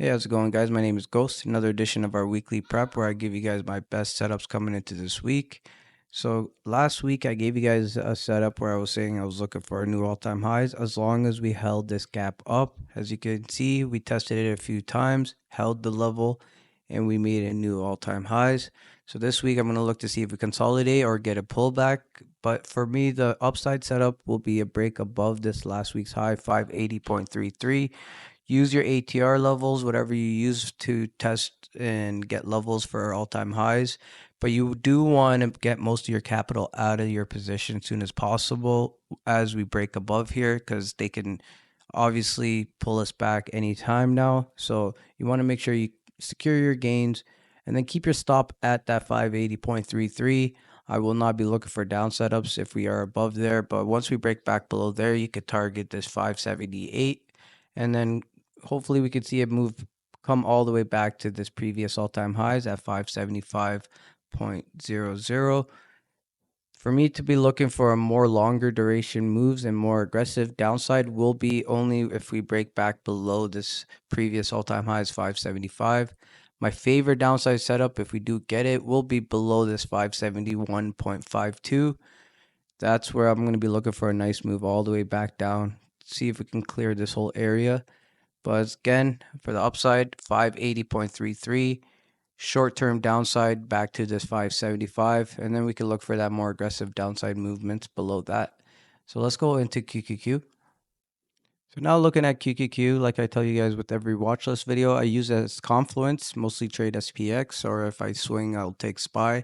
Hey, how's it going, guys? My name is Ghost. Another edition of our weekly prep where I give you guys my best setups coming into this week. So last week I gave you guys a setup where I was saying I was looking for new all-time highs as long as we held this gap up. As you can see, we tested it a few times, held the level, and we made a new all-time highs. So this week I'm going to look to see if we consolidate or get a pullback. But for me, the upside setup will be a break above this last week's high, 580.33. Use your ATR levels, whatever you use to test and get levels for all-time highs. But you do want to get most of your capital out of your position as soon as possible as we break above here, because they can obviously pull us back anytime now. So you want to make sure you secure your gains and then keep your stop at that 580.33. I will not be looking for down setups if we are above there, but once we break back below there, you could target this 578 and then hopefully we could see it move come all the way back to this previous all-time highs at 575.00. For me to be looking for a more longer duration moves and more aggressive downside will be only if we break back below this previous all-time highs 575. My favorite downside setup, if we do get it, will be below this 571.52. That's where I'm going to be looking for a nice move all the way back down. See if we can clear this whole area. But again, for the upside, 580.33. Short-term downside back to this 575. And then we can look for that more aggressive downside movements below that. So let's go into QQQ. So now looking at QQQ, like I tell you guys with every watch list video, I use it as Confluence, mostly trade SPX, or if I swing, I'll take SPY.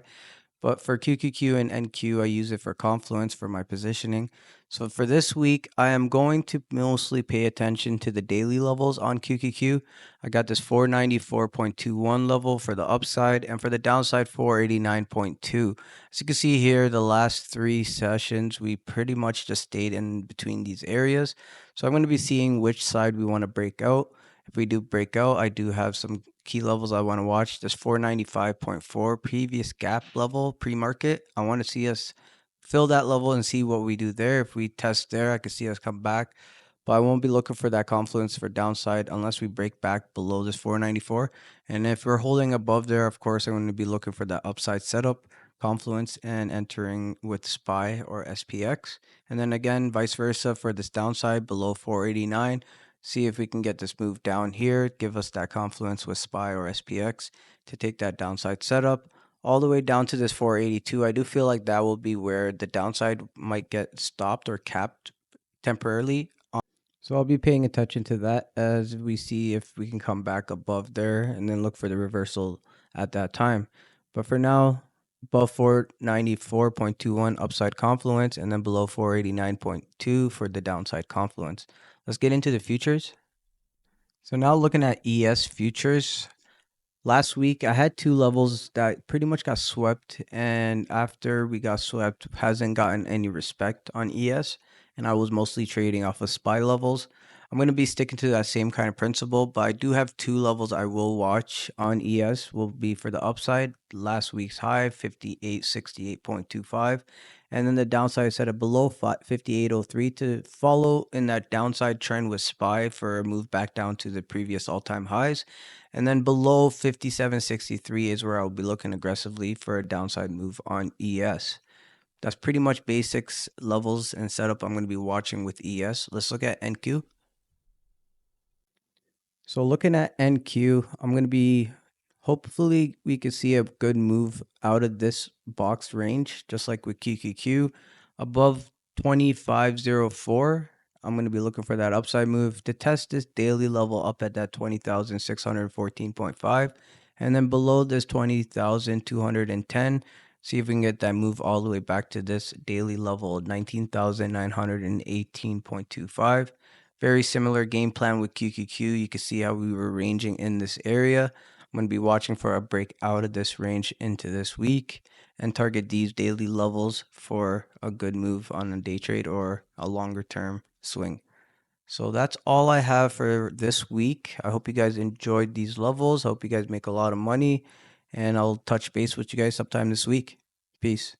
But for QQQ and NQ, I use it for Confluence for my positioning. So for this week, I am going to mostly pay attention to the daily levels on QQQ. I got this 494.21 level for the upside, and for the downside, 489.2. As you can see here, the last three sessions, we pretty much just stayed in between these areas. So I'm going to be seeing which side we want to break out. If we do break out, I do have some key levels I want to watch. This 495.4 previous gap level pre-market. I want to see us fill that level and see what we do there. If we test there, I could see us come back. But I won't be looking for that confluence for downside unless we break back below this 494. And if we're holding above there, of course, I'm going to be looking for that upside setup, confluence, and entering with SPY or SPX. And then again, vice versa for this downside below 489. See if we can get this move down here, give us that confluence with SPY or SPX to take that downside setup all the way down to this 482. I do feel like that will be where the downside might get stopped or capped temporarily. So I'll be paying attention to that as we see if we can come back above there and then look for the reversal at that time. But for now, above 494.21 upside confluence and then below 489.2 for the downside confluence. Let's get into the futures. So now looking at ES futures, last week I had two levels that pretty much got swept, and after we got swept, hasn't gotten any respect on ES, and I was mostly trading off of SPY levels. I'm going to be sticking to that same kind of principle, but I do have two levels I will watch on ES. Will be for the upside, last week's high 5868.25, and then the downside set at below 5803 to follow in that downside trend with SPY for a move back down to the previous all-time highs. And then below 5763 is where I'll be looking aggressively for a downside move on ES. That's pretty much basics, levels, and setup I'm going to be watching with ES. Let's look at NQ. So looking at NQ, I'm going to be, hopefully we could see a good move out of this box range, just like with QQQ. Above 2504, I'm going to be looking for that upside move to test this daily level up at that 20,614.5. And then below this 20,210, see if we can get that move all the way back to this daily level, 19,918.25. Very similar game plan with QQQ. You can see how we were ranging in this area. I'm going to be watching for a break out of this range into this week and target these daily levels for a good move on a day trade or a longer term swing. So that's all I have for this week. I hope you guys enjoyed these levels. I hope you guys make a lot of money, and I'll touch base with you guys sometime this week. Peace.